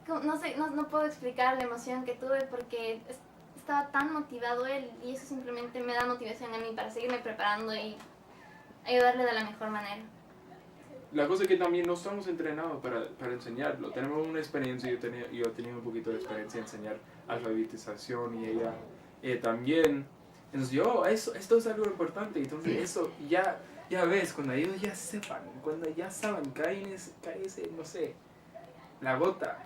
no sé, no puedo explicar la emoción que tuve porque estaba tan motivado él y eso simplemente me da motivación a mí para seguirme preparando y ayudarle de la mejor manera. La cosa es que también no estamos entrenados para enseñarlo. Tenemos una experiencia, yo he tenido un poquito de experiencia en enseñar alfabetización y ella también. Entonces esto es algo importante, entonces eso ya ves, cuando ellos ya sepan, cuando ya saben, cae ese, no sé, la gota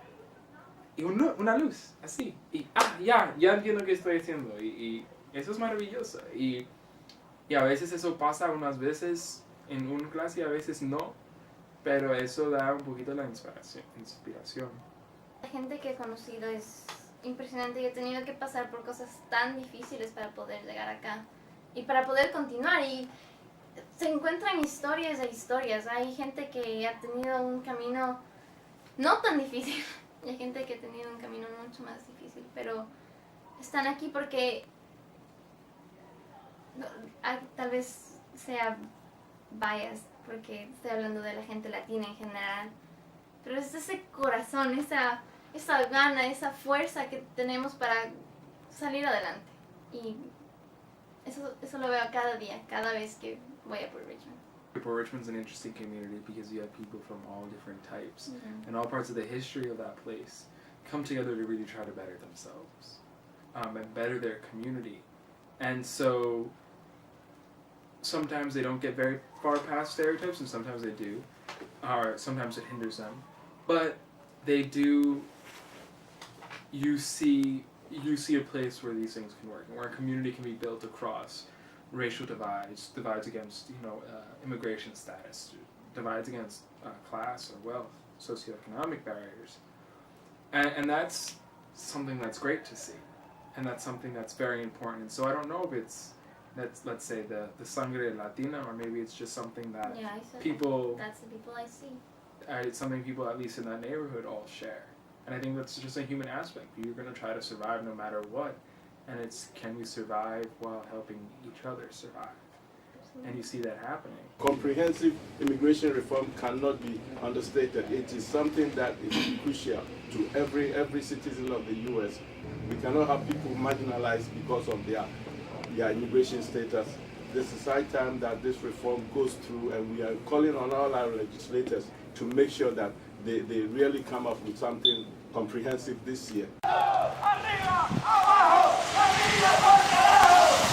y una luz, así, y ya entiendo qué estoy haciendo y eso es maravilloso y a veces eso pasa unas veces en una clase y a veces no, pero eso da un poquito la inspiración. La gente que he conocido es impresionante y he tenido que pasar por cosas tan difíciles para poder llegar acá y para poder continuar y se encuentran historias e historias. Hay gente que ha tenido un camino no tan difícil y hay gente que ha tenido un camino mucho más difícil, pero están aquí porque tal vez sea biased porque estoy hablando de la gente latina en general, pero es ese corazón, esa gana, esa fuerza que tenemos para salir adelante y eso lo veo cada día, cada vez que voy a por Richmond. Port Richmond's an interesting community because you have people from all different types and all parts of the history of that place come together to really try to better themselves and better their community. And so sometimes they don't get very far past stereotypes and sometimes they do, or sometimes it hinders them. But they do, you see a place where these things can work and where a community can be built across racial divides against immigration status, divides against class or wealth, socioeconomic barriers, and that's something that's great to see, and that's something that's very important. And so I don't know if let's say the sangre latina, or maybe it's just something that people. That's the people I see. It's something people, at least in that neighborhood, all share, and I think that's just a human aspect. You're going to try to survive no matter what. And it's, can we survive while helping each other survive? And you see that happening. Comprehensive immigration reform cannot be understated. It is something that is crucial to every citizen of the U.S. We cannot have people marginalized because of their immigration status. This is high time that this reform goes through, and we are calling on all our legislators to make sure that they really come up with something comprehensive this year. ¡Arriba! ¡Abajo! ¡Arriba!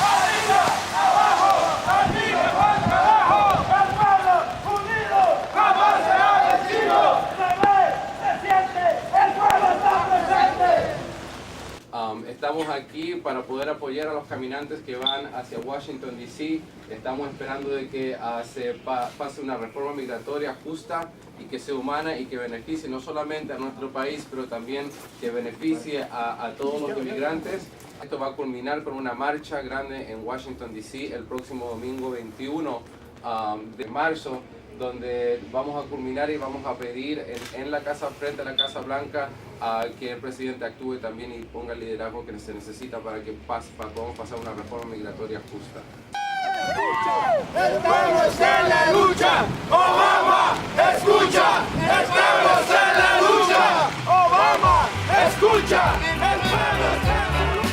¡Arriba! ¡Abajo! ¡Arriba! ¡Abajo! ¡El pueblo unido jamás será vencido! ¡Se ve! ¡Se siente! ¡El pueblo está presente! Estamos aquí para poder apoyar a los caminantes que van hacia Washington, D.C. Estamos esperando de que pase una reforma migratoria justa y que sea humana y que beneficie no solamente a nuestro país, pero también que beneficie a todos los inmigrantes. Esto va a culminar con una marcha grande en Washington, D.C. el próximo domingo 21 de marzo, donde vamos a culminar y vamos a pedir en la casa, frente a la Casa Blanca, que el presidente actúe también y ponga el liderazgo que se necesita para que podamos pasar una reforma migratoria justa. ¡Estamos en la lucha! ¡Obama, escucha! ¡Estamos en la lucha! ¡Obama, escucha! ¡El pueblo está en la lucha!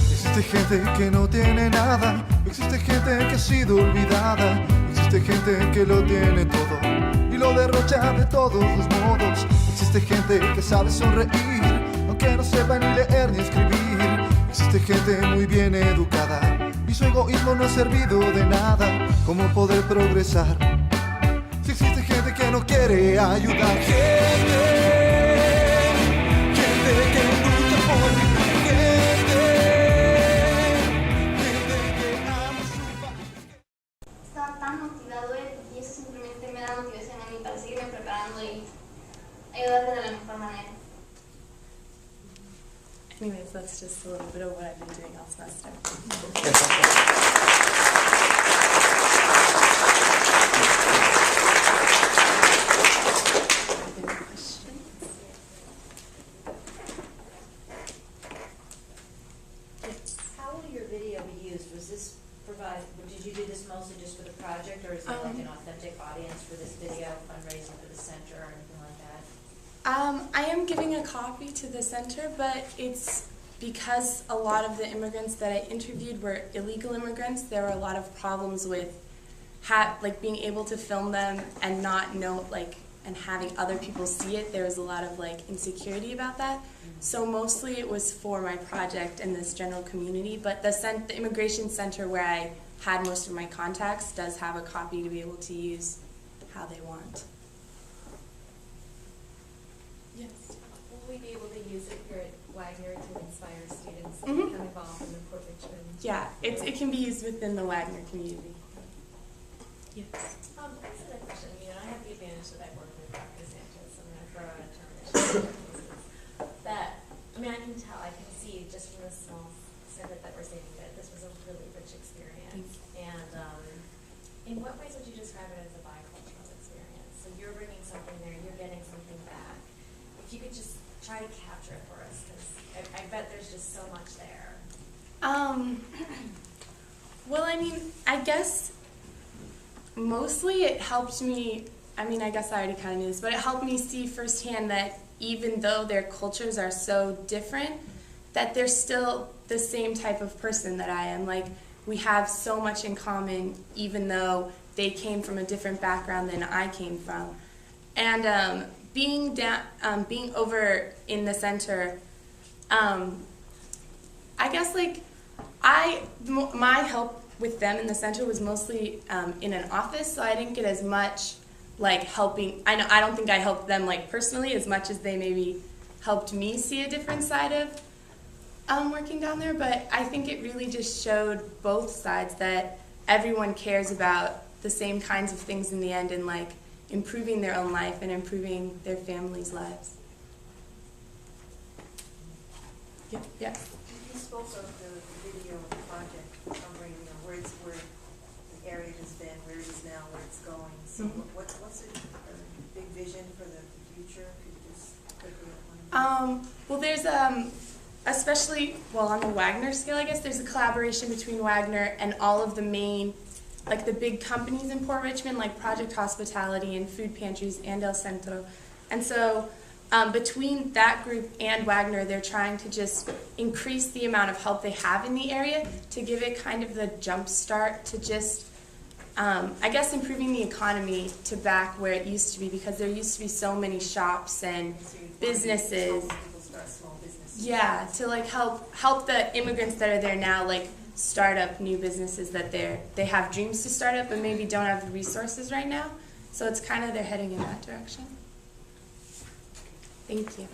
Existe gente que no tiene nada, existe gente que ha sido olvidada, existe gente que lo tiene todo y lo derrocha de todos los modos. Existe gente que sabe sonreír, aunque no sepa ni leer ni escribir. Existe gente muy bien educada y su egoísmo no ha servido de nada. ¿Cómo poder progresar si existe gente que no quiere ayudar? Gente que lucha por vivir, gente que ama su país. Estaba tan motivado él y eso simplemente me da motivación a mí para seguirme preparando y ayudarle de la mejor manera. Anyways, that's just a little bit of what I've been doing all semester. Any questions? or anything like that? I am giving a copy to the center, but it's because a lot of the immigrants that I interviewed were illegal immigrants. There were a lot of problems with like being able to film them and not know, like, and having other people see it. There was a lot of like insecurity about that. So mostly it was for my project and this general community, but the immigration center where I had most of my contacts does have a copy to be able to use how they want. Yes. Will we be able to use it here at Wagner to inspire students to Mhm. become involved in the Port Richmond? Yeah, it can be used within the Wagner community. Yes. I just had a question. You know, I have the advantage that I work with Dr. Sanchez. I'm going to throw out a term that, I mean, I can tell, I can see just from the small snippet that we're seeing that this was a really rich experience. And in what ways would you describe it as a bicultural experience? So you're bringing something there, you're getting something back. If you could just try to capture it for us, because I bet there's just so much there. Well, I mean, I guess mostly it helped me, I mean, I guess I already kind of knew this, but it helped me see firsthand that even though their cultures are so different, that they're still the same type of person that I am. Like, we have so much in common, even though they came from a different background than I came from. And being over in the center, I guess like my help with them in the center was mostly in an office, so I didn't get as much like helping. I don't think I helped them like personally as much as they maybe helped me see a different side of working down there. But I think it really just showed both sides that everyone cares about the same kinds of things in the end, and like improving their own life and improving their families' lives. Yep. Yeah. You spoke of the video of the project covering, you know, where the area has been, where it is now, where it's going. So what's a big vision for the future? Could you just quickly outline? Well, there's especially, well, on the Wagner scale, I guess, there's a collaboration between Wagner and all of the main, like the big companies in Port Richmond, like Project Hospitality and Food Pantries and El Centro. And so between that group and Wagner, they're trying to just increase the amount of help they have in the area to give it kind of the jump start to just, I guess, improving the economy to back where it used to be, because there used to be so many shops and businesses. Yeah, to like help the immigrants that are there now, like start up new businesses that they have dreams to start up but maybe don't have the resources right now. So it's kind of they're heading in that direction. Thank you.